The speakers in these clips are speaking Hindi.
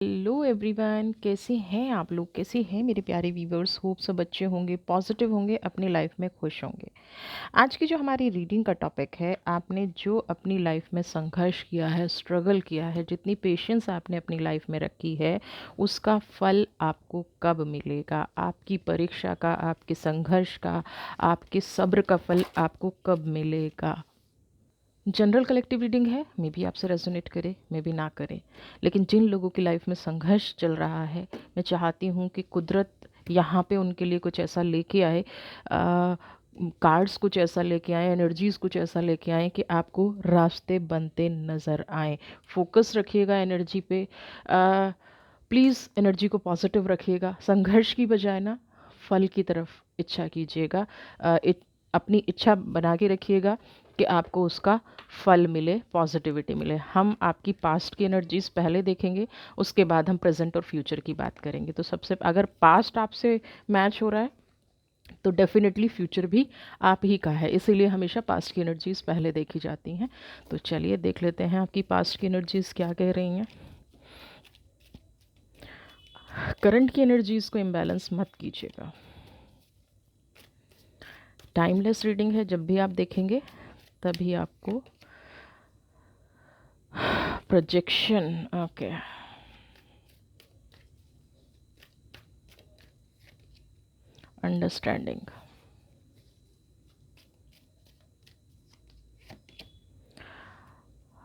हेलो एवरीवन, कैसे हैं आप लोग? कैसे हैं मेरे प्यारे व्यूवर्स? होप सब अच्छे होंगे, पॉजिटिव होंगे, अपनी लाइफ में खुश होंगे। आज की जो हमारी रीडिंग का टॉपिक है, आपने जो अपनी लाइफ में संघर्ष किया है, स्ट्रगल किया है, जितनी पेशेंस आपने अपनी लाइफ में रखी है, उसका फल आपको कब मिलेगा? आपकी परीक्षा का, आपके संघर्ष का, आपके सब्र का फल आपको कब मिलेगा? जनरल कलेक्टिव रीडिंग है, मे बी आपसे रेजोनेट करे, मे बी ना करे, लेकिन जिन लोगों की लाइफ में संघर्ष चल रहा है, मैं चाहती हूँ कि कुदरत यहाँ पे उनके लिए कुछ ऐसा लेके आए, कार्ड्स कुछ ऐसा लेके आए, एनर्जीज कुछ ऐसा लेके आए कि आपको रास्ते बनते नज़र आए। फोकस रखिएगा एनर्जी पे। प्लीज़ एनर्जी को पॉजिटिव रखिएगा। संघर्ष की बजाय ना फल की तरफ इच्छा कीजिएगा। अपनी इच्छा बना के रखिएगा कि आपको उसका फल मिले, पॉजिटिविटी मिले। हम आपकी पास्ट की एनर्जीज पहले देखेंगे, उसके बाद हम प्रेजेंट और फ्यूचर की बात करेंगे। तो सबसे अगर पास्ट आपसे मैच हो रहा है तो डेफिनेटली फ्यूचर भी आप ही का है, इसीलिए हमेशा पास्ट की एनर्जीज पहले देखी जाती हैं। तो चलिए देख लेते हैं आपकी पास्ट की एनर्जीज क्या कह रही हैं। करंट की एनर्जीज को इम्बैलेंस मत कीजिएगा। टाइमलेस रीडिंग है, जब भी आप देखेंगे तभी आपको projection. Okay, understanding,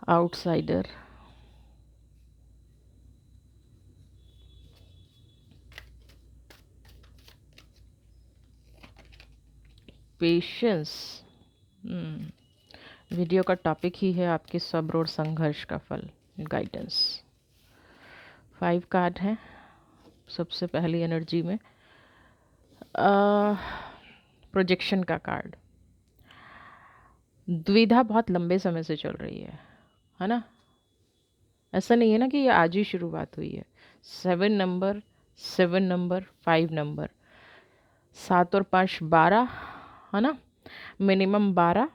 outsider, patience. Video का टॉपिक ही है आपके सब्र और संघर्ष का फल, गाइडेंस। 5 कार्ड हैं सबसे पहली एनर्जी में। प्रोजेक्शन का कार्ड। द्विधा बहुत लंबे समय से चल रही है ना? ऐसा नहीं है ना कि ये आज ही शुरुआत हुई है। 7 नंबर, 7 नंबर, 5 नंबर, 7 और 5 12, है ना? मिनिमम 12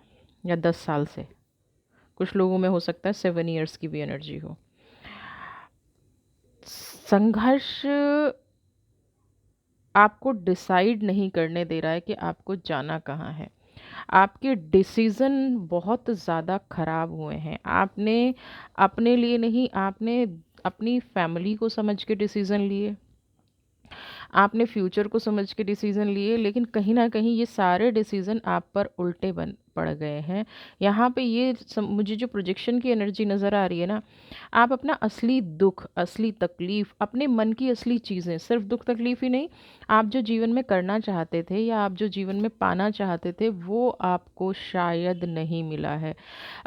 या 10 साल से। कुछ लोगों में हो सकता है 7 ईयर्स की भी एनर्जी हो। संघर्ष आपको डिसाइड नहीं करने दे रहा है कि आपको जाना कहाँ है। आपके डिसीज़न बहुत ज़्यादा ख़राब हुए हैं। आपने अपने लिए नहीं, आपने अपनी फैमिली को समझ के डिसीज़न लिए, आपने फ्यूचर को समझ के डिसीज़न लिए, लेकिन कहीं ना कहीं ये सारे डिसीज़न आप पर उल्टे बन पड़ गए हैं। यहाँ पे ये मुझे जो प्रोजेक्शन की एनर्जी नज़र आ रही है ना, आप अपना असली दुख, असली तकलीफ़, अपने मन की असली चीज़ें, सिर्फ दुख तकलीफ़ ही नहीं, आप जो जीवन में करना चाहते थे या आप जो जीवन में पाना चाहते थे, वो आपको शायद नहीं मिला है।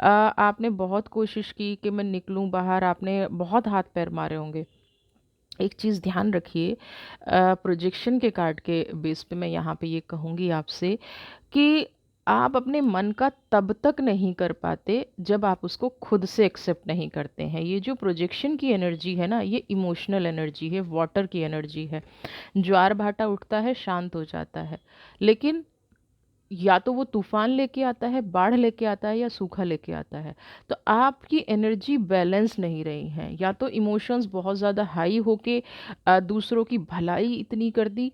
आपने बहुत कोशिश की कि मैं निकलूं बाहर, आपने बहुत हाथ पैर मारे होंगे। एक चीज़ ध्यान रखिए, प्रोजेक्शन के कार्ड के बेस पे मैं यहाँ पे ये कहूँगी आपसे कि आप अपने मन का तब तक नहीं कर पाते जब आप उसको खुद से एक्सेप्ट नहीं करते हैं। ये जो प्रोजेक्शन की एनर्जी है ना, ये इमोशनल एनर्जी है, वाटर की एनर्जी है। ज्वार भाटा उठता है, शांत हो जाता है, लेकिन या तो वो तूफान लेके आता है, बाढ़ लेके आता है, या सूखा लेके आता है। तो आपकी एनर्जी बैलेंस नहीं रही है। या तो इमोशंस बहुत ज़्यादा हाई होके दूसरों की भलाई इतनी कर दी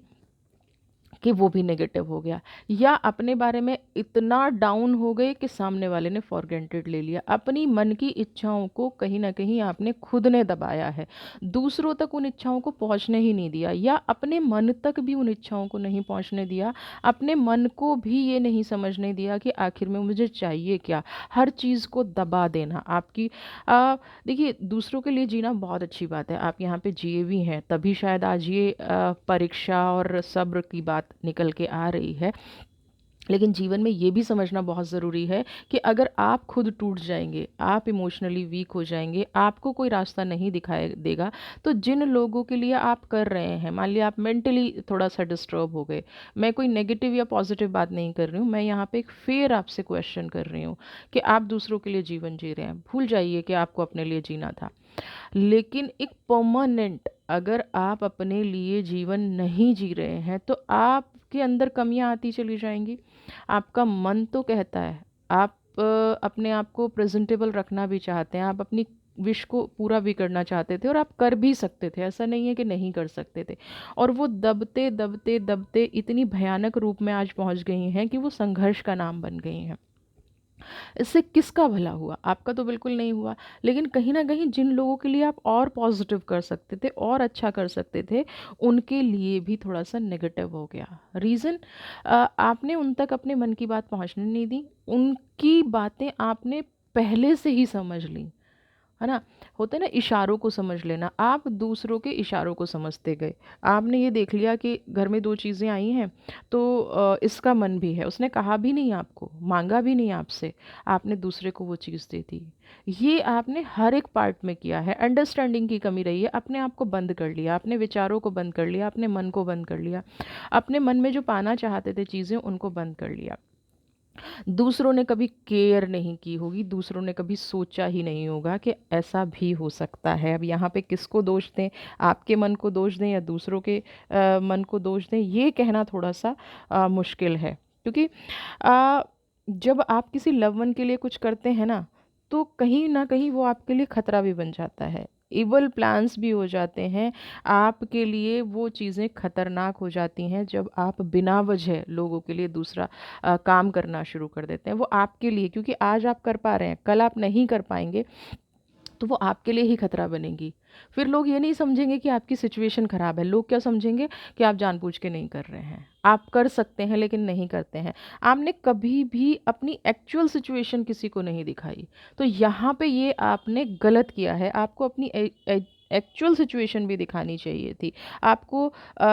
कि वो भी नेगेटिव हो गया, या अपने बारे में इतना डाउन हो गए कि सामने वाले ने फॉर ग्रांटेड ले लिया। अपनी मन की इच्छाओं को कहीं ना कहीं आपने खुद ने दबाया है, दूसरों तक उन इच्छाओं को पहुंचने ही नहीं दिया, या अपने मन तक भी उन इच्छाओं को नहीं पहुंचने दिया। अपने मन को भी ये नहीं समझने दिया कि आखिर में मुझे चाहिए क्या। हर चीज़ को दबा देना आपकी देखिए, दूसरों के लिए जीना बहुत अच्छी बात है, आप यहाँ पे जिए भी हैं, तभी शायद आज ये परीक्षा और सब्र की बात निकल के आ रही है। लेकिन जीवन में ये भी समझना बहुत ज़रूरी है कि अगर आप खुद टूट जाएंगे, आप इमोशनली वीक हो जाएंगे, आपको कोई रास्ता नहीं दिखाई देगा, तो जिन लोगों के लिए आप कर रहे हैं, मान लिया आप मेंटली थोड़ा सा डिस्टर्ब हो गए, मैं कोई नेगेटिव या पॉजिटिव बात नहीं कर रही हूँ, मैं यहाँ पे एक फेयर आपसे क्वेश्चन कर रही हूँ कि आप दूसरों के लिए जीवन जी रहे हैं, भूल जाइए कि आपको अपने लिए जीना था। लेकिन एक परमानेंट, अगर आप अपने लिए जीवन नहीं जी रहे हैं तो आपके अंदर कमियां आती चली जाएंगी। आपका मन तो कहता है, आप अपने आप को प्रेजेंटेबल रखना भी चाहते हैं, आप अपनी विश को पूरा भी करना चाहते थे और आप कर भी सकते थे, ऐसा नहीं है कि नहीं कर सकते थे। और वो दबते दबते दबते इतनी भयानक रूप में आज पहुंच गई हैं कि वो संघर्ष का नाम बन गई हैं। इससे किसका भला हुआ? आपका तो बिल्कुल नहीं हुआ। लेकिन कहीं न कहीं जिन लोगों के लिए आप और पॉज़िटिव कर सकते थे और अच्छा कर सकते थे, उनके लिए भी थोड़ा-सा नेगेटिव हो गया। रीज़न आपने उन तक अपने मन की बात पहुँचने नहीं दी। उनकी बातें आपने पहले से ही समझ लीं। है ना? होता है ना इशारों को समझ लेना, आप दूसरों के इशारों को समझते गए। आपने ये देख लिया कि घर में 2 चीज़ें आई हैं, तो इसका मन भी है, उसने कहा भी नहीं आपको, माँगा भी नहीं आपसे, आपने दूसरे को वो चीज़ दे दी। ये आपने हर एक पार्ट में किया है, अंडरस्टैंडिंग की कमी रही है, अपने आप को बंद कर लिया, अपने विचारों को बंद कर लिया, अपने मन को बंद कर लिया, अपने मन में जो पाना चाहते थे चीज़ें, उनको बंद कर लिया। दूसरों ने कभी केयर नहीं की होगी, दूसरों ने कभी सोचा ही नहीं होगा कि ऐसा भी हो सकता है। अब यहाँ पे किसको दोष दें, आपके मन को दोष दें या दूसरों के मन को दोष दें, ये कहना थोड़ा-सा मुश्किल है। क्योंकि अ, जब आप किसी लव वन के लिए कुछ करते हैं ना, तो कहीं न कहीं वो आपके लिए खतरा भी बन जाता है। इवल प्लान्स भी हो जाते हैं, आपके लिए वो चीज़ें खतरनाक हो जाती हैं जब आप बिना वजह लोगों के लिए दूसरा काम करना शुरू कर देते हैं। वो आपके लिए, क्योंकि आज आप कर पा रहे हैं, कल आप नहीं कर पाएँगे, तो वो आपके लिए ही खतरा बनेगी। फिर लोग ये नहीं समझेंगे कि आपकी सिचुएशन ख़राब है, लोग क्या समझेंगे कि आप जानबूझ के नहीं कर रहे हैं। आप कर सकते हैं लेकिन नहीं करते हैं। आपने कभी भी अपनी एक्चुअल सिचुएशन किसी को नहीं दिखाई। तो यहाँ पे ये आपने गलत किया है। आपको अपनी एक्चुअल सिचुएशन भी दिखानी चाहिए थी। आपको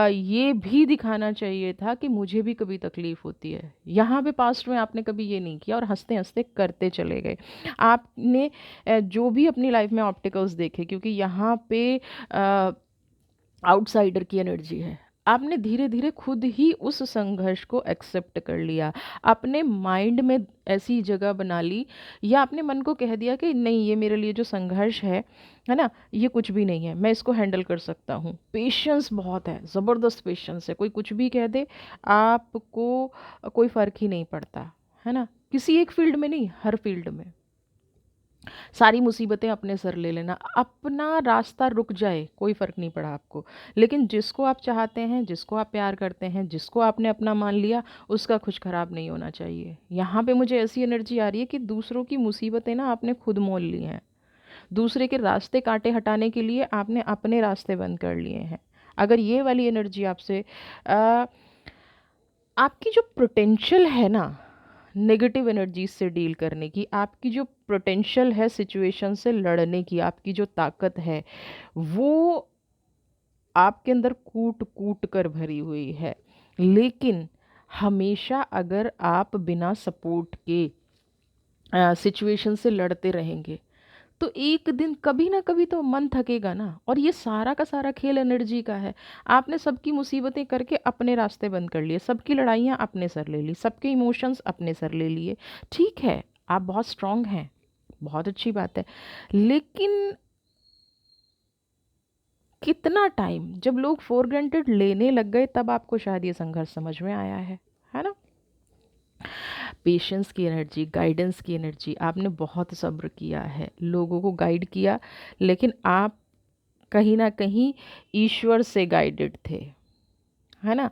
ये भी दिखाना चाहिए था कि मुझे भी कभी तकलीफ़ होती है। यहाँ पे पास्ट में आपने कभी ये नहीं किया और हँसते-हँसते करते चले गए। आपने जो भी अपनी लाइफ में ऑब्स्टेकल्स देखे, क्योंकि यहाँ पे अ, आउटसाइडर की एनर्जी है। आपने धीरे-धीरे खुद ही उस संघर्ष को एक्सेप्ट कर लिया। अपने माइंड में ऐसी जगह बना ली या अपने मन को कह दिया कि नहीं, ये मेरे लिए जो संघर्ष है ना? ये कुछ भी नहीं है, मैं इसको हैंडल कर सकता हूँ। पेशेंस बहुत है, ज़बरदस्त पेशेंस है। कोई कुछ भी कह दे, आपको कोई फ़र्क ही नहीं पड़ता, है ना? किसी एक फ़ील्ड में नहीं, हर फ़ील्ड में। सारी मुसीबतें अपने सर ले लेना, अपना रास्ता रुक जाए, कोई फ़र्क नहीं पड़ा आपको। लेकिन जिसको आप चाहते हैं, जिसको आप प्यार करते हैं, जिसको आपने अपना मान लिया, उसका कुछ ख़राब नहीं होना चाहिए। यहाँ पे मुझे ऐसी एनर्जी आ रही है कि दूसरों की मुसीबतें ना आपने खुद मोल ली हैं। दूसरे के रास्ते कांटे हटाने के लिए आपने अपने रास्ते बंद कर लिए हैं। अगर ये वाली एनर्जी आपसे अ, आपकी जो पोटेंशियल है ना नेगेटिव एनर्जीज से डील करने की, आपकी जो पोटेंशियल है सिचुएशन से लड़ने की, आपकी जो ताकत है, वो आपके अंदर कूट कूट कर भरी हुई है। लेकिन हमेशा अगर आप बिना सपोर्ट के सिचुएशन से लड़ते रहेंगे, तो एक दिन कभी ना कभी तो मन थकेगा ना। और ये सारा का सारा खेल एनर्जी का है। आपने सबकी मुसीबतें करके अपने रास्ते बंद कर लिए, सबकी लड़ाइयाँ अपने सर ले ली, सबके इमोशंस अपने सर ले लिए। ठीक है, आप बहुत स्ट्रांग हैं, बहुत अच्छी बात है। लेकिन कितना टाइम, जब लोग फॉर ग्रांटेड लेने लग गए, तब आपको शायद ये संघर्ष समझ में आया है ना? पेशेंस की एनर्जी, गाइडेंस की एनर्जी, आपने बहुत सब्र किया है, लोगों को गाइड किया, लेकिन आप कहीं न कहीं ईश्वर से गाइडेड थे, है ना?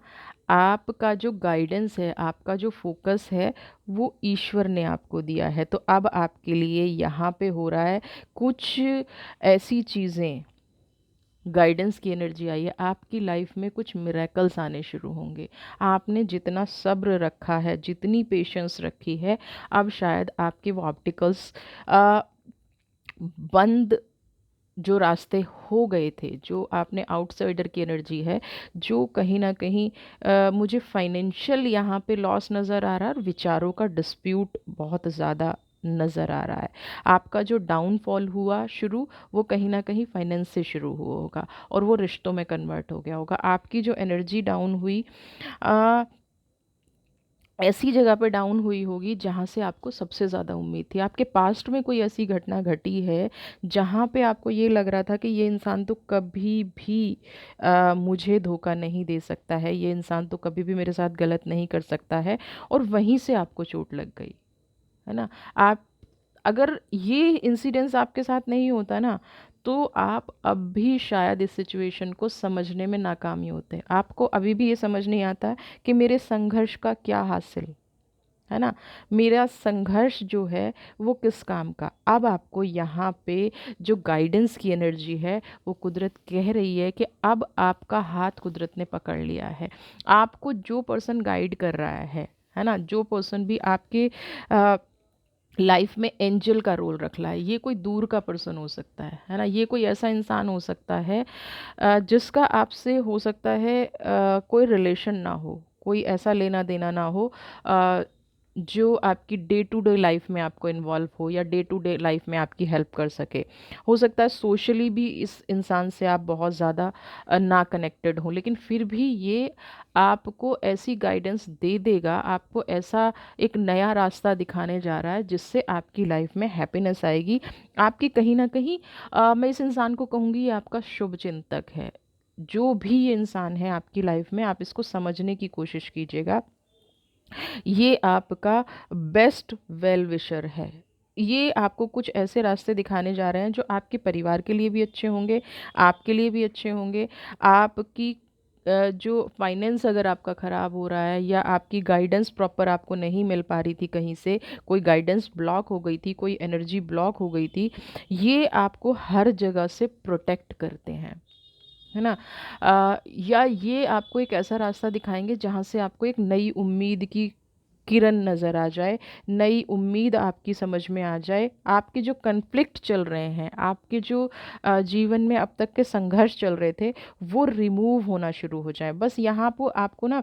आपका जो गाइडेंस है, आपका जो फ़ोकस है, वो ईश्वर ने आपको दिया है। तो अब आपके लिए यहाँ पे हो रहा है कुछ ऐसी चीज़ें, गाइडेंस की एनर्जी आई है, आपकी लाइफ में कुछ मिरेकल्स आने शुरू होंगे। आपने जितना सब्र रखा है, जितनी पेशेंस रखी है, अब शायद आपके वो ऑब्स्टिकल्स बंद जो रास्ते हो गए थे, जो आपने आउटसाइडर की एनर्जी है, जो कहीं न कहीं मुझे फाइनेंशियल यहाँ पे लॉस नज़र आ रहा है और विचारों का डिस्प्यूट बहुत ज़्यादा नज़र आ रहा है। आपका जो डाउनफॉल हुआ शुरू, वो कहीं न कहीं फाइनेंस से शुरू हुआ होगा और वो रिश्तों में कन्वर्ट हो गया होगा। आपकी जो एनर्जी डाउन हुई अ, ऐसी जगह पे डाउन हुई होगी जहाँ से आपको सबसे ज़्यादा उम्मीद थी। आपके पास्ट में कोई ऐसी घटना घटी है जहाँ पे आपको ये लग रहा था कि ये इंसान तो कभी भी मुझे धोखा नहीं दे सकता है, ये इंसान तो कभी भी मेरे साथ गलत नहीं कर सकता है, और वहीं से आपको चोट लग गई, है ना? आप अगर ये इंसिडेंस आपके साथ नहीं होता ना, तो आप अब भी शायद इस सिचुएशन को समझने में नाकामी होते। आपको अभी भी ये समझ नहीं आता है कि मेरे संघर्ष का क्या हासिल है ना, मेरा संघर्ष जो है वो किस काम का। अब आपको यहाँ पे जो गाइडेंस की एनर्जी है, वो कुदरत कह रही है कि अब आपका हाथ कुदरत ने पकड़ लिया है। आपको जो पर्सन गाइड कर रहा है ना, जो पर्सन भी आपके लाइफ में एंजल का रोल रख रहा है, ये कोई दूर का पर्सन हो सकता है ना, ये कोई ऐसा इंसान हो सकता है जिसका आपसे हो सकता है कोई रिलेशन ना हो, कोई ऐसा लेना देना ना हो जो आपकी डे टू डे लाइफ में आपको इन्वॉल्व हो या डे टू डे लाइफ में आपकी हेल्प कर सके। हो सकता है सोशली भी इस इंसान से आप बहुत ज़्यादा ना कनेक्टेड हो, लेकिन फिर भी ये आपको ऐसी गाइडेंस दे देगा, आपको ऐसा एक नया रास्ता दिखाने जा रहा है जिससे आपकी लाइफ में हैप्पीनेस आएगी। आपकी कहीं ना कहीं मैं इस इंसान को कहूँगी ये आपका शुभ चिंतक है। जो भी ये इंसान है आपकी लाइफ में, आप इसको समझने की कोशिश कीजिएगा। ये आपका बेस्ट वेल विशर है। ये आपको कुछ ऐसे रास्ते दिखाने जा रहे हैं जो आपके परिवार के लिए भी अच्छे होंगे, आपके लिए भी अच्छे होंगे। आपकी जो फाइनेंस अगर आपका ख़राब हो रहा है या आपकी गाइडेंस प्रॉपर आपको नहीं मिल पा रही थी, कहीं से कोई गाइडेंस ब्लॉक हो गई थी, कोई एनर्जी ब्लॉक हो गई थी, ये आपको हर जगह से प्रोटेक्ट करते हैं, है ना। या ये आपको एक ऐसा रास्ता दिखाएंगे जहाँ से आपको एक नई उम्मीद की किरण नज़र आ जाए, नई उम्मीद आपकी समझ में आ जाए। आपके जो कन्फ्लिक्ट चल रहे हैं, आपके जो जीवन में अब तक के संघर्ष चल रहे थे, वो रिमूव होना शुरू हो जाए। बस यहाँ पर आपको ना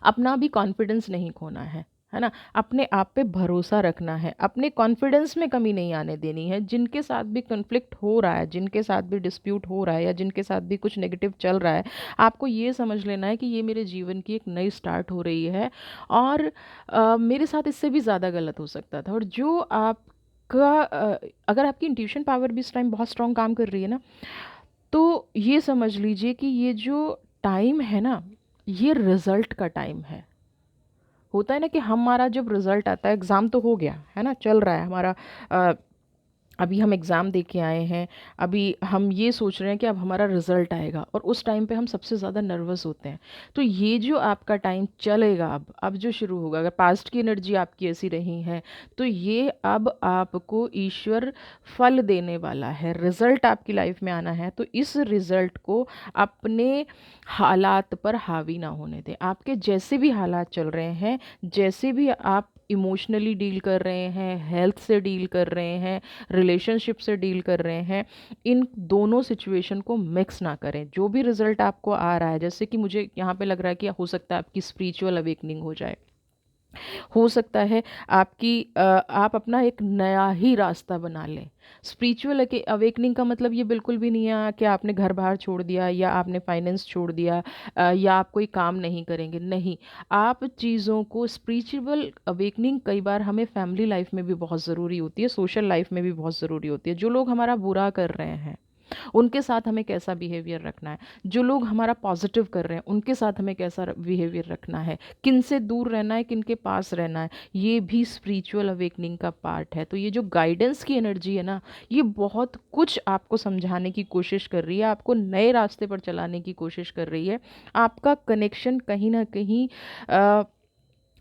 अपना भी कॉन्फिडेंस नहीं खोना है ना, अपने आप पे भरोसा रखना है, अपने कॉन्फिडेंस में कमी नहीं आने देनी है। जिनके साथ भी कन्फ्लिक्ट हो रहा है, जिनके साथ भी डिस्प्यूट हो रहा है या जिनके साथ भी कुछ नेगेटिव चल रहा है, आपको ये समझ लेना है कि ये मेरे जीवन की एक नई स्टार्ट हो रही है और मेरे साथ इससे भी ज़्यादा गलत हो सकता था। और जो आपका अगर आपकी इंट्यूशन पावर भी इस टाइम बहुत स्ट्रॉन्ग काम कर रही है ना, तो ये समझ लीजिए कि ये जो टाइम है ना, ये रिजल्ट का टाइम होता है ना कि हमारा जब रिजल्ट आता है, एग्ज़ाम तो हो गया है ना, चल रहा है हमारा, अभी हम एग्ज़ाम दे के आए हैं, अभी हम ये सोच रहे हैं कि अब हमारा रिज़ल्ट आएगा और उस टाइम पे हम सबसे ज़्यादा नर्वस होते हैं। तो ये जो आपका टाइम चलेगा, अब जो शुरू होगा, अगर पास्ट की एनर्जी आपकी ऐसी रही है, तो ये अब आपको ईश्वर फल देने वाला है, रिज़ल्ट आपकी लाइफ में आना है। तो इस रिज़ल्ट को अपने हालात पर हावी ना होने दें। आपके जैसे भी हालात चल रहे हैं, जैसे भी आप इमोशनली डील कर रहे हैं, हेल्थ से डील कर रहे हैं, रिलेशनशिप से डील कर रहे हैं, इन दोनों सिचुएशन को मिक्स ना करें। जो भी रिजल्ट आपको आ रहा है, जैसे कि मुझे यहाँ पे लग रहा है कि हो सकता है आपकी स्पिरिचुअल अवेकनिंग हो जाए, हो सकता है आपकी आप अपना एक नया ही रास्ता बना लें। स्पिरिचुअल अवेकनिंग का मतलब ये बिल्कुल भी नहीं है कि आपने घर बाहर छोड़ दिया या आपने फाइनेंस छोड़ दिया या आप कोई काम नहीं करेंगे, नहीं। आप चीज़ों को, स्पिरिचुअल अवेकनिंग कई बार हमें फैमिली लाइफ में भी बहुत ज़रूरी होती है, सोशल लाइफ में भी बहुत ज़रूरी होती है। जो लोग हमारा बुरा कर रहे हैं उनके साथ हमें कैसा बिहेवियर रखना है, जो लोग हमारा पॉजिटिव कर रहे हैं उनके साथ हमें कैसा बिहेवियर रखना है, किन से दूर रहना है, किन के पास रहना है, ये भी स्पिरिचुअल अवेकनिंग का पार्ट है। तो ये जो गाइडेंस की एनर्जी है ना, ये बहुत कुछ आपको समझाने की कोशिश कर रही है, आपको नए रास्ते पर चलाने की कोशिश कर रही है। आपका कनेक्शन कहीं ना कहीं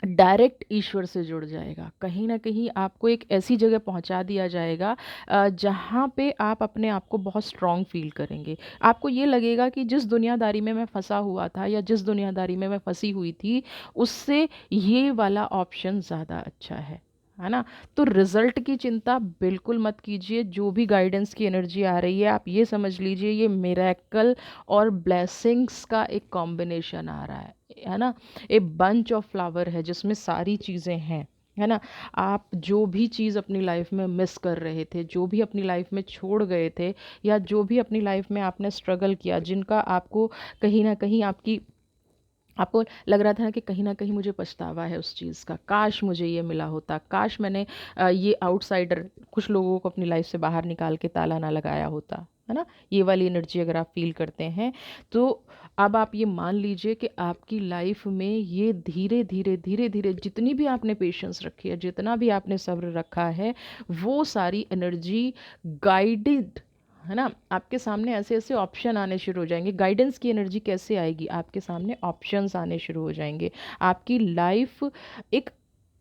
डायरेक्ट ईश्वर से जुड़ जाएगा, कहीं ना कहीं आपको एक ऐसी जगह पहुंचा दिया जाएगा जहां पे आप अपने आप को बहुत स्ट्रांग फील करेंगे। आपको ये लगेगा कि जिस दुनियादारी में मैं फंसा हुआ था या जिस दुनियादारी में मैं फंसी हुई थी, उससे ये वाला ऑप्शन ज़्यादा अच्छा है ना। तो रिजल्ट की चिंता बिल्कुल मत कीजिए। जो भी गाइडेंस की एनर्जी आ रही है, आप ये समझ लीजिए ये मिरेकल और ब्लेसिंग्स का एक कॉम्बिनेशन आ रहा है ना। ए बंच ऑफ फ्लावर है जिसमें सारी चीज़ें हैं, है ना। आप जो भी चीज़ अपनी लाइफ में मिस कर रहे थे, जो भी अपनी लाइफ में छोड़ गए थे, या जो भी अपनी लाइफ में आपने स्ट्रगल किया, जिनका आपको कहीं ना कहीं आपकी आपको लग रहा था ना कि कहीं न कहीं मुझे पछतावा है उस चीज़ का, काश मुझे ये मिला होता, काश मैंने ये आउटसाइडर कुछ लोगों को अपनी लाइफ़ से बाहर निकाल के ताला ना लगाया होता, है ना? ये वाली एनर्जी अगर आप फ़ील करते हैं, तो अब आप ये मान लीजिए कि आपकी लाइफ़ में ये धीरे-धीरे, धीरे-धीरे जितनी भी आपने पेशेंस रखी है, जितना भी आपने सब्र रखा है, वो सारी एनर्जी गाइडेड, है ना? आपके सामने ऐसे-ऐसे ऑप्शन आने शुरू हो जाएँगे। गाइडेंस की एनर्जी कैसे आएगी? आपके सामने ऑप्शंस आने शुरू हो जाएँगे। आपकी लाइफ़ एक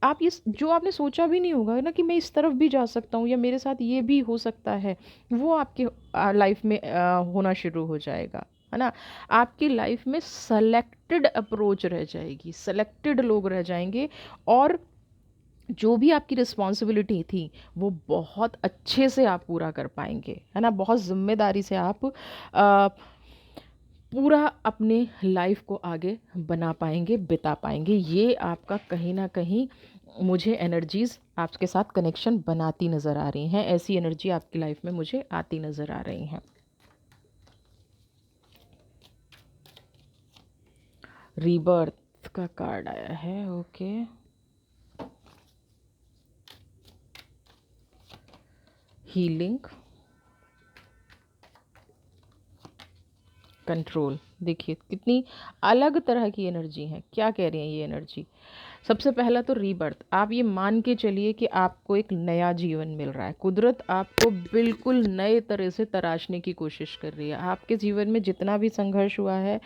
आप ये जो आपने सोचा भी नहीं होगा ना कि मैं इस तरफ भी जा सकता हूँ या मेरे साथ ये भी हो सकता है, वो आपके लाइफ़ में होना शुरू हो जाएगा, है ना? आपकी लाइफ़ में सेलेक्टेड अप्रोच रह जाएगी, सेलेक्टेड लोग रह जाएँगे और जो भी आपकी रिस्पॉन्सिबिलिटी थी, वो बहुत अच्छे से आप पूरा कर पाएँगे, है ना? बहुत ज़िम्मेदारी से आप पूरा अपने लाइफ़ को आगे बना पाएँगे, बिता पाएँगे। ये आपका कहीं न कहीं मुझे एनर्जीज़ आपके साथ कनेक्शन बनाती नज़र आ रही हैं। ऐसी एनर्जी आपकी लाइफ़ में मुझे आती नज़र आ रही हैं। रीबर्थ का कार्ड आया है, ओके। Healing, control. देखिए कितनी अलग तरह की एनर्जी है। क्या कह रही है ये एनर्जी? सबसे पहला तो रीबर्थ, आप ये मान के चलिए कि आपको एक नया जीवन मिल रहा है। कुदरत आपको बिल्कुल नए तरह से तराशने की कोशिश कर रही है। आपके जीवन में जितना भी संघर्ष हुआ है,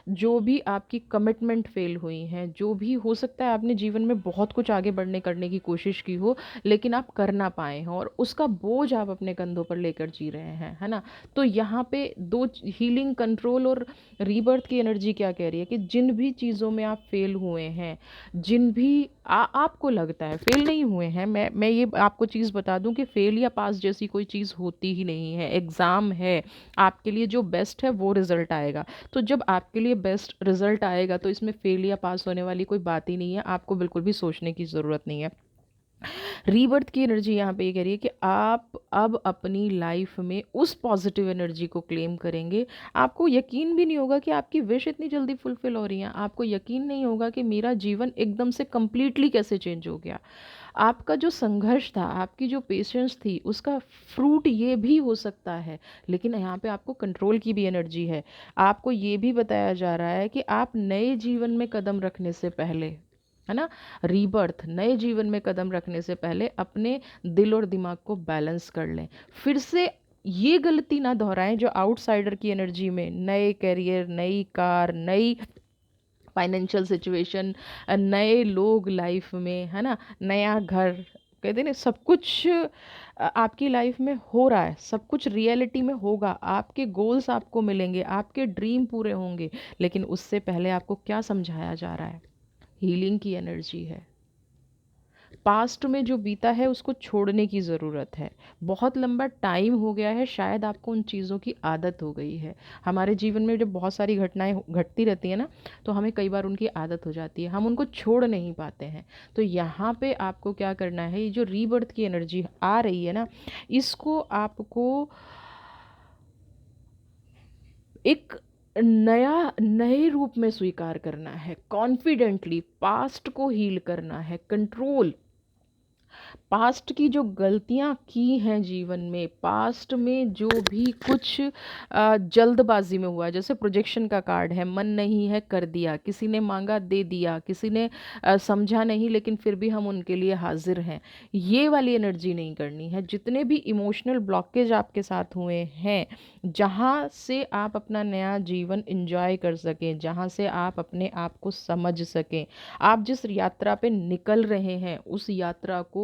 जो भी आपकी कमिटमेंट फेल हुई हैं, जो भी हो सकता है आपने जीवन में बहुत कुछ आगे बढ़ने करने की कोशिश की हो, लेकिन आप कर ना पाए हों और उसका बोझ आप अपने कंधों पर लेकर जी रहे हैं, है ना? तो यहाँ पे दो हीलिंग, कंट्रोल और रीबर्थ की एनर्जी क्या कह रही है कि जिन भी चीज़ों में आप फेल हुए हैं, जिन भी आपको लगता है फेल नहीं हुए हैं, मैं ये आपको चीज़ बता दूं कि फेल या पास जैसी कोई चीज़ होती ही नहीं है। एग्ज़ाम है, आपके लिए जो बेस्ट है वो रिज़ल्ट आएगा। तो जब आपके लिए बेस्ट रिज़ल्ट आएगा तो इसमें फेल या पास होने वाली कोई बात ही नहीं है, आपको बिल्कुल भी सोचने की ज़रूरत नहीं है। रीबर्थ की एनर्जी यहाँ पे ये कह रही है कि आप अब अपनी लाइफ में उस पॉजिटिव एनर्जी को क्लेम करेंगे। आपको यकीन भी नहीं होगा कि आपकी विश इतनी जल्दी फुलफिल हो रही हैं। आपको यकीन नहीं होगा कि मेरा जीवन एकदम से कंप्लीटली कैसे चेंज हो गया। आपका जो संघर्ष था, आपकी जो पेशेंस थी, उसका फ्रूट ये भी हो सकता है। लेकिन यहाँ पे आपको कंट्रोल की भी एनर्जी है। आपको ये भी बताया जा रहा है कि आप नए जीवन में कदम रखने से पहले, है ना, रीबर्थ, नए जीवन में कदम रखने से पहले अपने दिल और दिमाग को बैलेंस कर लें। फिर से ये गलती ना दोहराएं जो आउटसाइडर की एनर्जी में, नए करियर, नई कार, नई फाइनेंशियल सिचुएशन, नए लोग लाइफ में, है ना, नया घर, कहते हैं ना सब कुछ आपकी लाइफ में हो रहा है, सब कुछ रियलिटी में होगा, आपके गोल्स आपको मिलेंगे, आपके ड्रीम पूरे होंगे। लेकिन उससे पहले आपको क्या समझाया जा रहा है? हीलिंग की एनर्जी है। पास्ट में जो बीता है उसको छोड़ने की ज़रूरत है। बहुत लंबा टाइम हो गया है, शायद आपको उन चीज़ों की आदत हो गई है। हमारे जीवन में जब बहुत सारी घटनाएं घटती रहती हैं ना, तो हमें कई बार उनकी आदत हो जाती है, हम उनको छोड़ नहीं पाते हैं। तो यहाँ पे आपको क्या करना है, ये जो रीबर्थ की एनर्जी आ रही है ना, इसको आपको एक नए रूप में स्वीकार करना है, कॉन्फिडेंटली पास्ट को हील करना है, कंट्रोल, पास्ट की जो गलतियाँ की हैं जीवन में, पास्ट में जो भी कुछ जल्दबाजी में हुआ है, जैसे प्रोजेक्शन का कार्ड है, मन नहीं है कर दिया, किसी ने मांगा दे दिया, किसी ने समझा नहीं लेकिन फिर भी हम उनके लिए हाजिर हैं, ये वाली एनर्जी नहीं करनी है। जितने भी इमोशनल ब्लॉकेज आपके साथ हुए हैं, जहाँ से आप अपना नया जीवन एंजॉय कर सकें, जहाँ से आप अपने आप को समझ सकें, आप जिस यात्रा पे निकल रहे हैं उस यात्रा को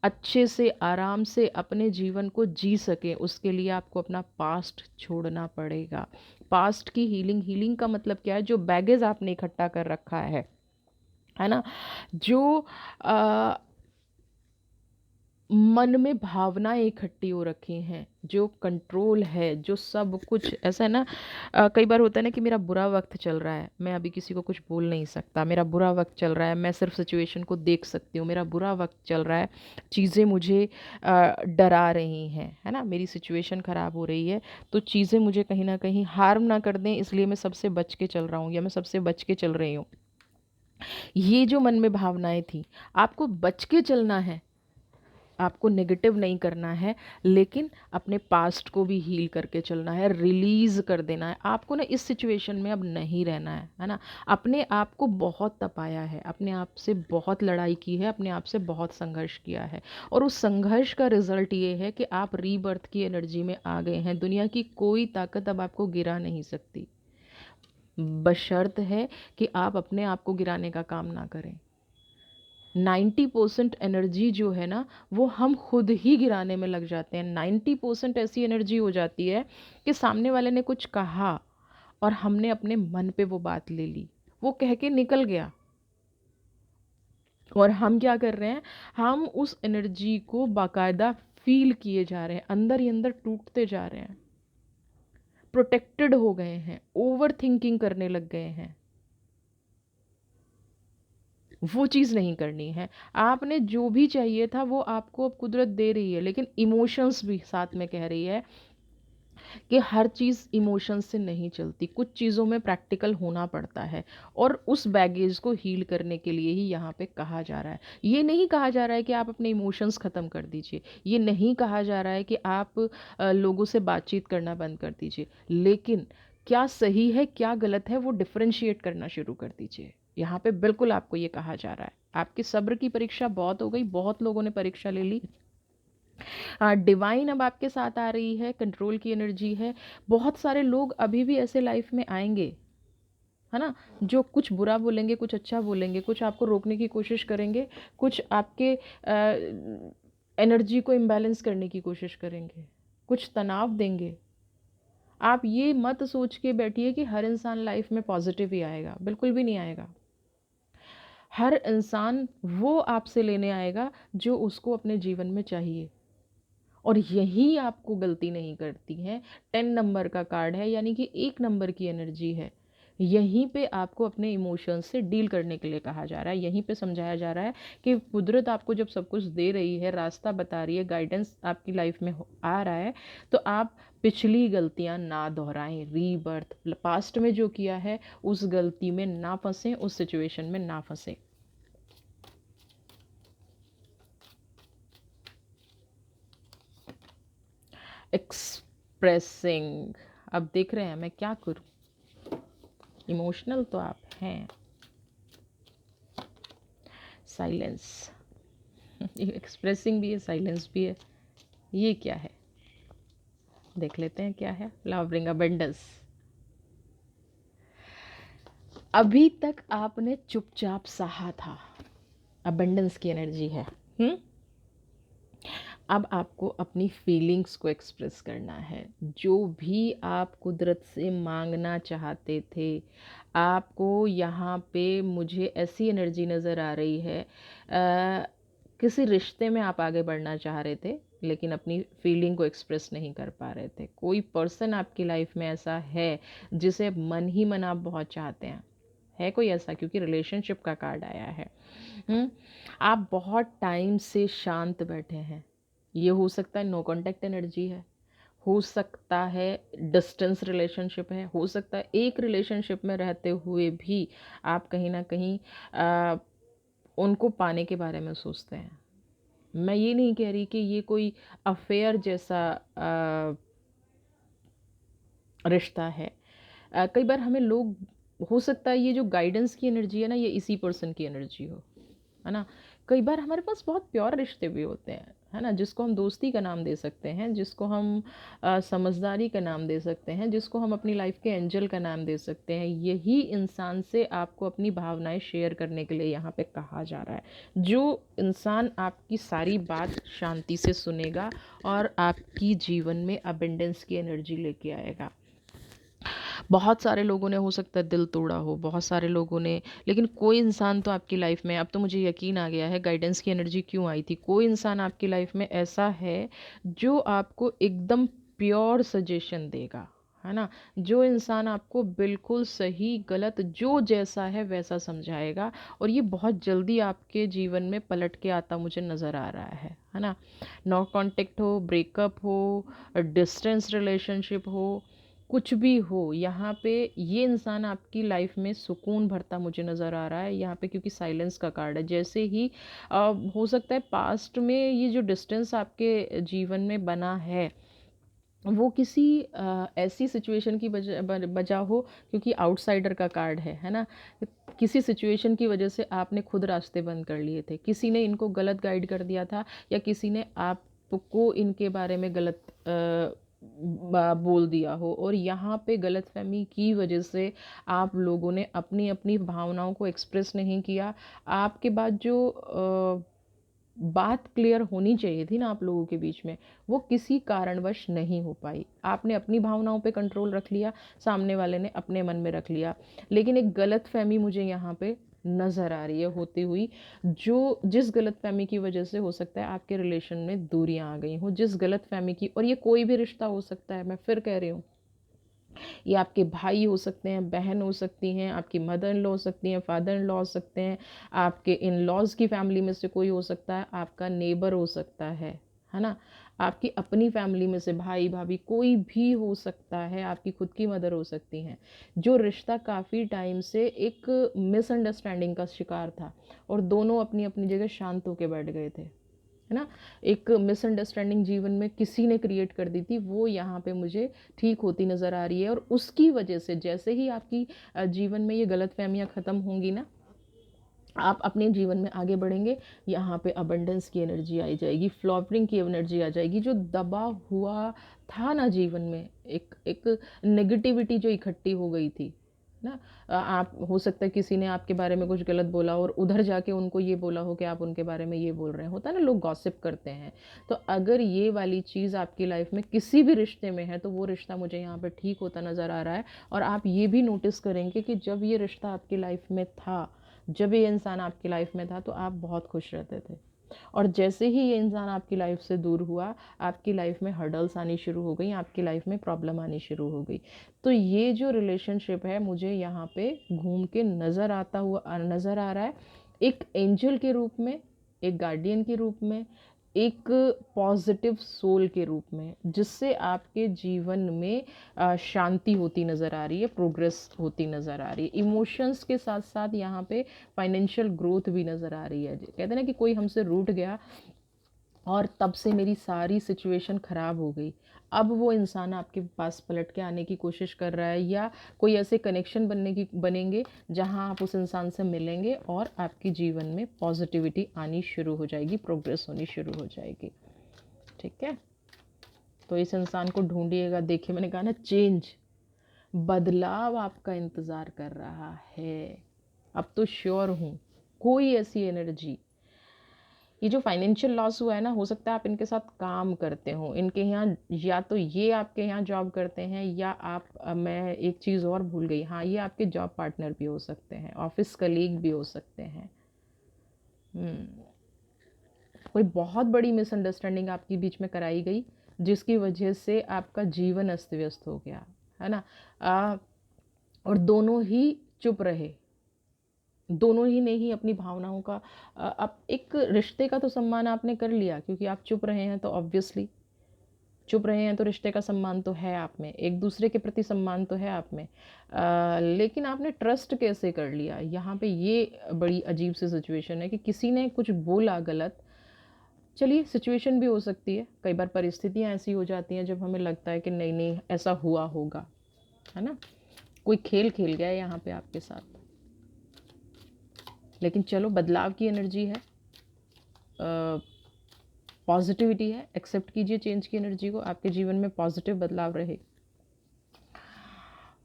अच्छे से, आराम से अपने जीवन को जी सकें, उसके लिए आपको अपना पास्ट छोड़ना पड़ेगा। पास्ट की हीलिंग, हीलिंग का मतलब क्या है? जो बैगेज आपने इकट्ठा कर रखा है ना, जो मन में भावनाएं इकट्ठी हो रखी हैं, जो कंट्रोल है, जो सब कुछ ऐसा है ना। कई बार होता है ना कि मेरा बुरा वक्त चल रहा है, मैं अभी किसी को कुछ बोल नहीं सकता, मेरा बुरा वक्त चल रहा है, मैं सिर्फ सिचुएशन को देख सकती हूँ, मेरा बुरा वक्त चल रहा है, चीज़ें मुझे डरा रही हैं, है ना, मेरी सिचुएशन ख़राब हो रही है, तो चीज़ें मुझे कहीं ना कहीं हार्म ना कर दें, इसलिए मैं सबसे बच के चल रहा हूँ या मैं सबसे बच के चल रही हूँ। ये जो मन में भावनाएं थी, आपको बच के चलना है, आपको नेगेटिव नहीं करना है, लेकिन अपने पास्ट को भी हील करके चलना है, रिलीज़ कर देना है आपको ना। इस सिचुएशन में अब नहीं रहना है ना। अपने आप को बहुत तपाया है, अपने आप से बहुत लड़ाई की है, अपने आप से बहुत संघर्ष किया है, और उस संघर्ष का रिजल्ट ये है कि आप रीबर्थ की एनर्जी में आ गए हैं। दुनिया की कोई ताकत अब आपको गिरा नहीं सकती, बशर्त है कि आप अपने आप को गिराने का काम ना करें। 90% एनर्जी जो है ना, वो हम खुद ही गिराने में लग जाते हैं। 90% ऐसी एनर्जी हो जाती है कि सामने वाले ने कुछ कहा और हमने अपने मन पे वो बात ले ली, वो कह के निकल गया, और हम क्या कर रहे हैं, हम उस एनर्जी को बाकायदा फील किए जा रहे हैं, अंदर ही अंदर टूटते जा रहे हैं, प्रोटेक्टेड हो गए हैं, ओवर थिंकिंग करने लग गए हैं। वो चीज़ नहीं करनी है। आपने जो भी चाहिए था वो आपको अब कुदरत दे रही है, लेकिन इमोशंस भी साथ में कह रही है कि हर चीज़ इमोशंस से नहीं चलती, कुछ चीज़ों में प्रैक्टिकल होना पड़ता है, और उस बैगेज को हील करने के लिए ही यहाँ पे कहा जा रहा है। ये नहीं कहा जा रहा है कि आप अपने इमोशंस ख़त्म कर दीजिए, ये नहीं कहा जा रहा है कि आप लोगों से बातचीत करना बंद कर दीजिए, लेकिन क्या सही है क्या गलत है वो डिफ्रेंशिएट करना शुरू कर दीजिए। यहाँ पे बिल्कुल आपको ये कहा जा रहा है। आपकी सब्र की परीक्षा बहुत हो गई, बहुत लोगों ने परीक्षा ले ली। डिवाइन अब आपके साथ आ रही है, कंट्रोल की एनर्जी है। बहुत सारे लोग अभी भी ऐसे लाइफ में आएंगे, है ना, जो कुछ बुरा बोलेंगे, कुछ अच्छा बोलेंगे, कुछ आपको रोकने की कोशिश करेंगे, कुछ आपके एनर्जी को इम्बैलेंस करने की कोशिश करेंगे, कुछ तनाव देंगे। आप ये मत सोच के बैठिए कि हर इंसान लाइफ में पॉजिटिव ही आएगा, बिल्कुल भी नहीं आएगा। हर इंसान वो आपसे लेने आएगा जो उसको अपने जीवन में चाहिए, और यही आपको गलती नहीं करती है। 10 नंबर का कार्ड है, यानी कि 1 नंबर की एनर्जी है। यहीं पे आपको अपने इमोशंस से डील करने के लिए कहा जा रहा है, यहीं पे समझाया जा रहा है कि कुदरत आपको जब सब कुछ दे रही है, रास्ता बता रही है, गाइडेंस आपकी लाइफ में आ रहा है, तो आप पिछली गलतियां ना दोहराएं। रीबर्थ, पास्ट में जो किया है उस गलती में ना फंसें, उस सिचुएशन में ना फंसें। एक्सप्रेसिंग, अब देख रहे हैं मैं क्या करूं, इमोशनल तो आप हैं। साइलेंस, एक्सप्रेसिंग भी है, साइलेंस भी है। ये क्या है, देख लेते हैं क्या है। Love bring abundance. अभी तक आपने चुपचाप सहा था, अबंडेंस की एनर्जी है। अब आपको अपनी फीलिंग्स को एक्सप्रेस करना है। जो भी आप कुदरत से मांगना चाहते थे, आपको यहाँ पे मुझे ऐसी एनर्जी नज़र आ रही है, किसी रिश्ते में आप आगे बढ़ना चाह रहे थे, लेकिन अपनी फीलिंग को एक्सप्रेस नहीं कर पा रहे थे। कोई पर्सन आपकी लाइफ में ऐसा है जिसे मन ही मन आप बहुत चाहते हैं, है कोई ऐसा, क्योंकि रिलेशनशिप का कार्ड आया है। आप बहुत टाइम से शांत बैठे हैं। ये हो सकता है नो कांटेक्ट एनर्जी है, हो सकता है डिस्टेंस रिलेशनशिप है, हो सकता है एक रिलेशनशिप में रहते हुए भी आप कहीं ना कहीं उनको पाने के बारे में सोचते हैं। मैं ये नहीं कह रही कि ये कोई अफेयर जैसा रिश्ता है। कई बार हमें लोग, हो सकता है ये जो गाइडेंस की एनर्जी है ना, ये इसी पर्सन की एनर्जी हो, है ना। कई बार हमारे पास बहुत प्योर रिश्ते भी होते हैं, है ना, जिसको हम दोस्ती का नाम दे सकते हैं, जिसको हम समझदारी का नाम दे सकते हैं, जिसको हम अपनी लाइफ के एंजल का नाम दे सकते हैं। यही इंसान से आपको अपनी भावनाएं शेयर करने के लिए यहाँ पे कहा जा रहा है। जो इंसान आपकी सारी बात शांति से सुनेगा और आपकी जीवन में अबेंडेंस की एनर्जी लेके आएगा। बहुत सारे लोगों ने हो सकता है दिल तोड़ा हो, बहुत सारे लोगों ने, लेकिन कोई इंसान तो आपकी लाइफ में, अब तो मुझे यकीन आ गया है गाइडेंस की एनर्जी क्यों आई थी, कोई इंसान आपकी लाइफ में ऐसा है जो आपको एकदम प्योर सजेशन देगा, है ना। जो इंसान आपको बिल्कुल सही गलत जो जैसा है वैसा समझाएगा, और ये बहुत जल्दी आपके जीवन में पलट के आता मुझे नज़र आ रहा है ना। नो कांटेक्ट हो, ब्रेकअप हो, डिस्टेंस रिलेशनशिप हो, कुछ भी हो, यहाँ पे ये इंसान आपकी लाइफ में सुकून भरता मुझे नज़र आ रहा है यहाँ पे, क्योंकि साइलेंस का कार्ड है। जैसे ही हो सकता है पास्ट में ये जो डिस्टेंस आपके जीवन में बना है वो किसी ऐसी सिचुएशन की वजह हो, क्योंकि आउटसाइडर का कार्ड है ना। किसी सिचुएशन की वजह से आपने खुद रास्ते बंद कर लिए थे, किसी ने इनको गलत गाइड कर दिया था, या किसी ने आपको इनके बारे में गलत बोल दिया हो, और यहाँ पे गलतफहमी की वजह से आप लोगों ने अपनी अपनी भावनाओं को एक्सप्रेस नहीं किया। आपके बाद जो बात क्लियर होनी चाहिए थी ना आप लोगों के बीच में, वो किसी कारणवश नहीं हो पाई। आपने अपनी भावनाओं पे कंट्रोल रख लिया, सामने वाले ने अपने मन में रख लिया, लेकिन एक गलत फहमी मुझे यहाँ पे नज़र आ रही है होती हुई, जो जिस गलत फहमी की वजह से हो सकता है आपके रिलेशन में दूरियां आ गई हों, जिस गलत फहमी की, और ये कोई भी रिश्ता हो सकता है, मैं फिर कह रही हूँ, ये आपके भाई हो सकते हैं, बहन हो सकती हैं, आपकी मदर इन लॉ हो सकती हैं, फादर इन लॉ हो सकते हैं, आपके इन लॉज की फैमिली में से कोई हो सकता है, आपका नेबर हो सकता है ना, आपकी अपनी फैमिली में से भाई भाभी कोई भी हो सकता है, आपकी खुद की मदर हो सकती हैं, जो रिश्ता काफ़ी टाइम से एक मिसअंडरस्टैंडिंग का शिकार था, और दोनों अपनी अपनी जगह शांत होकर बैठ गए थे, है ना। एक मिसअंडरस्टैंडिंग जीवन में किसी ने क्रिएट कर दी थी, वो यहाँ पे मुझे ठीक होती नज़र आ रही है, और उसकी वजह से जैसे ही आपकी जीवन में ये गलतफहमियां ख़त्म होंगी ना, आप अपने जीवन में आगे बढ़ेंगे, यहाँ पे अबंडेंस की एनर्जी आई जाएगी, फ्लॉवरिंग की एनर्जी आ जाएगी। जो दबा हुआ था ना जीवन में, एक एक नेगेटिविटी जो इकट्ठी हो गई थी ना, आप हो सकता है किसी ने आपके बारे में कुछ गलत बोला और उधर जाके उनको ये बोला हो कि आप उनके बारे में ये बोल रहे हैं, होता है ना, लोग गॉसिप करते हैं। तो अगर ये वाली चीज़ आपकी लाइफ में किसी भी रिश्ते में है, तो वो रिश्ता मुझे यहाँ पे ठीक होता नज़र आ रहा है। और आप ये भी नोटिस करेंगे कि जब ये रिश्ता आपकी लाइफ में था, जब ये इंसान आपकी लाइफ में था, तो आप बहुत खुश रहते थे, और जैसे ही ये इंसान आपकी लाइफ से दूर हुआ, आपकी लाइफ में हर्डल्स आनी शुरू हो गई, आपकी लाइफ में प्रॉब्लम आनी शुरू हो गई। तो ये जो रिलेशनशिप है मुझे यहाँ पे घूम के नज़र आ रहा है, एक एंजल के रूप में, एक गार्डियन के रूप में, एक पॉजिटिव सोल के रूप में, जिससे आपके जीवन में शांति होती नज़र आ रही है, प्रोग्रेस होती नज़र आ रही है। इमोशंस के साथ साथ यहाँ पे फाइनेंशियल ग्रोथ भी नज़र आ रही है। कहते हैं ना कि कोई हमसे रूठ गया और तब से मेरी सारी सिचुएशन ख़राब हो गई, अब वो इंसान आपके पास पलट के आने की कोशिश कर रहा है, या कोई ऐसे कनेक्शन बनेंगे जहां आप उस इंसान से मिलेंगे और आपके जीवन में पॉजिटिविटी आनी शुरू हो जाएगी, प्रोग्रेस होनी शुरू हो जाएगी। ठीक है, तो इस इंसान को ढूंढिएगा। देखिए, मैंने कहा ना, चेंज, बदलाव आपका इंतज़ार कर रहा है। अब तो श्योर हूँ, कोई ऐसी एनर्जी, ये जो फाइनेंशियल लॉस हुआ है ना, हो सकता है आप इनके साथ काम करते हो, इनके यहाँ, या तो ये आपके यहाँ जॉब करते हैं, या आप मैं एक चीज़ और भूल गई, हाँ, ये आपके जॉब पार्टनर भी हो सकते हैं, ऑफिस कलीग भी हो सकते हैं। कोई बहुत बड़ी मिसअंडरस्टैंडिंग आपके बीच में कराई गई, जिसकी वजह से आपका जीवन अस्त व्यस्त हो गया, है ना। और दोनों ही चुप रहे, दोनों ही ने ही अपनी भावनाओं का, अब एक रिश्ते का तो सम्मान आपने कर लिया, क्योंकि आप चुप रहे हैं, तो ऑब्वियसली चुप रहे हैं तो रिश्ते का सम्मान तो है आप में, एक दूसरे के प्रति सम्मान तो है आप में, लेकिन आपने ट्रस्ट कैसे कर लिया, यहाँ पे ये बड़ी अजीब सी सिचुएशन है कि किसी ने कुछ बोला गलत। चलिए, सिचुएशन भी हो सकती है, कई बार परिस्थितियाँ ऐसी हो जाती हैं जब हमें लगता है कि नहीं नहीं ऐसा हुआ होगा, है ना, कोई खेल खेल गया है यहाँ पे आपके साथ। लेकिन चलो, बदलाव की एनर्जी है, पॉजिटिविटी है, एक्सेप्ट कीजिए चेंज की एनर्जी को, आपके जीवन में पॉजिटिव बदलाव रहे।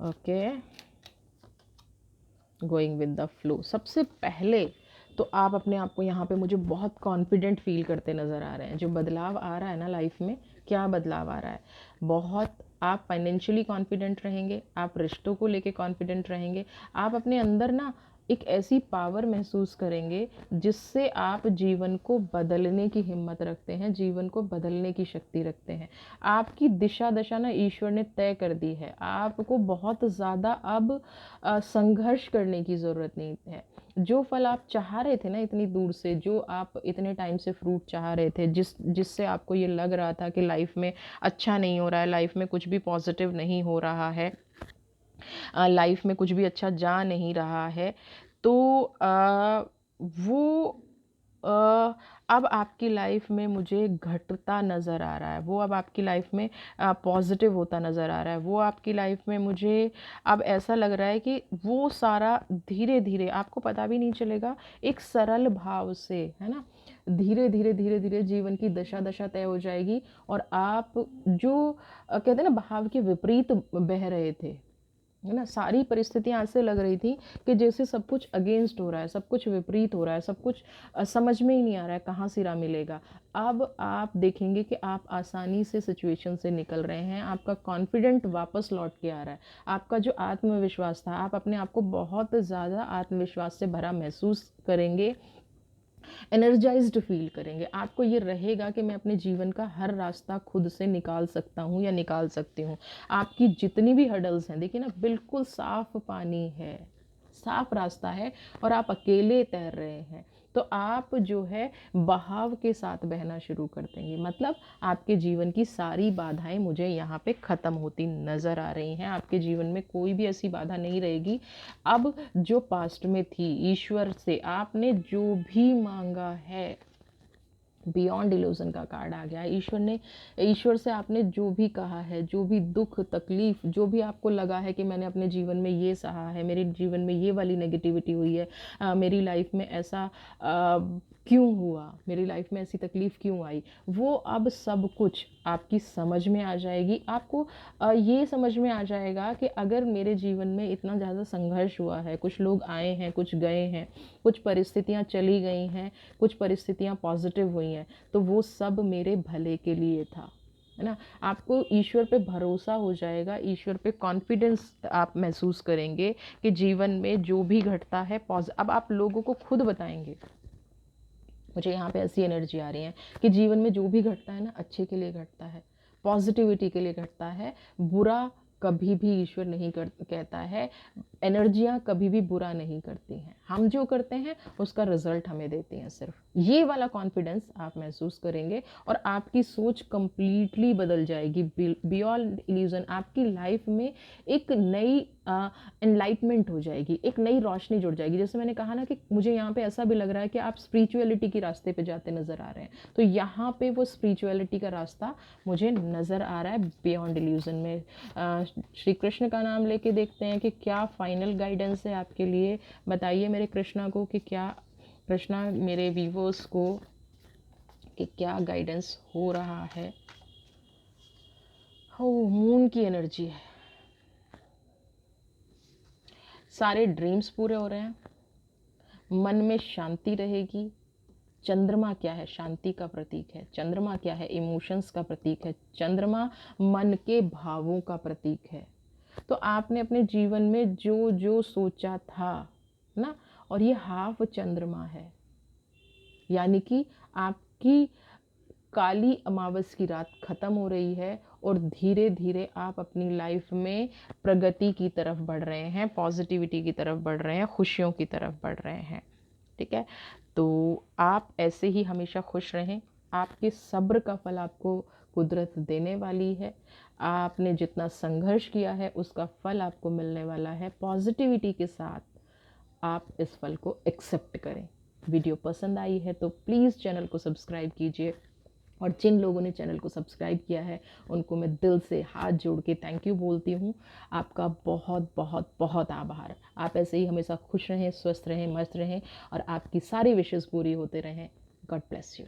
Okay, going with the flow. सबसे पहले तो आप अपने आप को यहाँ पे मुझे बहुत कॉन्फिडेंट फील करते नज़र आ रहे हैं। जो बदलाव आ रहा है ना लाइफ में, क्या बदलाव आ रहा है, बहुत आप फाइनेंशियली कॉन्फिडेंट रहेंगे, आप रिश्तों को लेके कॉन्फिडेंट रहेंगे, आप अपने अंदर ना एक ऐसी पावर महसूस करेंगे जिससे आप जीवन को बदलने की हिम्मत रखते हैं, जीवन को बदलने की शक्ति रखते हैं। आपकी दिशा दशा ना ईश्वर ने तय कर दी है। आपको बहुत ज़्यादा अब संघर्ष करने की ज़रूरत नहीं है। जो फल आप चाह रहे थे ना इतनी दूर से, जो आप इतने टाइम से फ्रूट चाह रहे थे, जिससे आपको ये लग रहा था कि लाइफ में अच्छा नहीं हो रहा है, लाइफ में कुछ भी पॉजिटिव नहीं हो रहा है, लाइफ में कुछ भी अच्छा जा नहीं रहा है, तो वो अ, अब आपकी लाइफ में मुझे घटता नज़र आ रहा है, वो अब आपकी लाइफ में पॉजिटिव होता नज़र आ रहा है, वो आपकी लाइफ में मुझे अब ऐसा लग रहा है कि वो सारा धीरे धीरे आपको पता भी नहीं चलेगा, एक सरल भाव से, है ना, धीरे धीरे धीरे धीरे जीवन की दशा दशा तय हो जाएगी। और आप जो कहते हैं ना भाव के विपरीत बह रहे थे, है ना, सारी परिस्थितियाँ ऐसे लग रही थी कि जैसे सब कुछ अगेंस्ट हो रहा है, सब कुछ विपरीत हो रहा है, सब कुछ समझ में ही नहीं आ रहा है कहाँ सिरा मिलेगा। अब आप देखेंगे कि आप आसानी से सिचुएशन से निकल रहे हैं, आपका कॉन्फिडेंट वापस लौट के आ रहा है, आपका जो आत्मविश्वास था, आप अपने आप को बहुत ज़्यादा आत्मविश्वास से भरा महसूस करेंगे, एनर्जाइज्ड फील करेंगे। आपको ये रहेगा कि मैं अपने जीवन का हर रास्ता खुद से निकाल सकता हूँ या निकाल सकती हूँ। आपकी जितनी भी हर्डल्स हैं, देखिए ना, बिल्कुल साफ पानी है, साफ रास्ता है और आप अकेले तैर रहे हैं। तो आप जो है बहाव के साथ बहना शुरू कर देंगे, मतलब आपके जीवन की सारी बाधाएं मुझे यहाँ पे ख़त्म होती नज़र आ रही हैं। आपके जीवन में कोई भी ऐसी बाधा नहीं रहेगी। अब जो पास्ट में थी, ईश्वर से आपने जो भी मांगा है, बियॉन्ड इल्यूजन का कार्ड आ गया। ईश्वर से आपने जो भी कहा है, जो भी दुख तकलीफ, जो भी आपको लगा है कि मैंने अपने जीवन में ये सहा है, मेरे जीवन में ये वाली नेगेटिविटी हुई है, मेरी लाइफ में ऐसा क्यों हुआ, मेरी लाइफ में ऐसी तकलीफ क्यों आई, वो अब सब कुछ आपकी समझ में आ जाएगी। आपको ये समझ में आ जाएगा कि अगर मेरे जीवन में इतना ज़्यादा संघर्ष हुआ है, कुछ लोग आए हैं, कुछ गए हैं, कुछ परिस्थितियाँ चली गई हैं, कुछ परिस्थितियाँ पॉजिटिव हुई हैं, तो वो सब मेरे भले के लिए था, है ना। आपको ईश्वर पे भरोसा हो जाएगा, ईश्वर पे कॉन्फिडेंस आप महसूस करेंगे कि जीवन में जो भी घटता है अब आप लोगों को खुद बताएंगे। मुझे यहाँ पे ऐसी एनर्जी आ रही है कि जीवन में जो भी घटता है ना, अच्छे के लिए घटता है, पॉजिटिविटी के लिए घटता है। बुरा कभी भी ईश्वर नहीं कहता है, एनर्जियाँ कभी भी बुरा नहीं करती हैं, हम जो करते हैं उसका रिजल्ट हमें देती हैं। सिर्फ ये वाला कॉन्फिडेंस आप महसूस करेंगे और आपकी सोच कंप्लीटली बदल जाएगी। बियॉन्ड इल्यूजन आपकी लाइफ में एक नई एनलाइटमेंट हो जाएगी, एक नई रोशनी जुड़ जाएगी। जैसे मैंने कहा ना कि मुझे यहाँ पे ऐसा भी लग रहा है कि आप स्पिरिचुअलिटी के रास्ते पे जाते नज़र आ रहे हैं, तो यहाँ पे वो स्पिरिचुअलिटी का रास्ता मुझे नज़र आ रहा है बियॉन्ड इल्यूजन में। श्री कृष्ण का नाम लेके देखते हैं कि क्या फाइनल गाइडेंस है आपके लिए। बताइए मेरे कृष्णा को कि क्या, कृष्णा मेरे व्यूवर्स को, कि क्या गाइडेंस हो रहा है। हो, मून की एनर्जी है, सारे ड्रीम्स पूरे हो रहे हैं, मन में शांति रहेगी। चंद्रमा क्या है, शांति का प्रतीक है। चंद्रमा क्या है, इमोशंस का प्रतीक है। चंद्रमा मन के भावों का प्रतीक है। तो आपने अपने जीवन में जो जो सोचा था ना, और ये हाफ चंद्रमा है, यानी कि आपकी काली अमावस की रात खत्म हो रही है और धीरे धीरे आप अपनी लाइफ में प्रगति की तरफ बढ़ रहे हैं, पॉजिटिविटी की तरफ बढ़ रहे हैं, खुशियों की तरफ बढ़ रहे हैं। ठीक है, तो आप ऐसे ही हमेशा खुश रहें। आपके सब्र का फल आपको कुदरत देने वाली है। आपने जितना संघर्ष किया है उसका फल आपको मिलने वाला है। पॉजिटिविटी के साथ आप इस फल को एक्सेप्ट करें। वीडियो पसंद आई है तो प्लीज़ चैनल को सब्सक्राइब कीजिए, और जिन लोगों ने चैनल को सब्सक्राइब किया है उनको मैं दिल से हाथ जोड़ के थैंक यू बोलती हूँ। आपका बहुत बहुत बहुत आभार। आप ऐसे ही हमेशा खुश रहें, स्वस्थ रहें, मस्त रहें और आपकी सारी विशेज़ पूरी होते रहें। God bless you.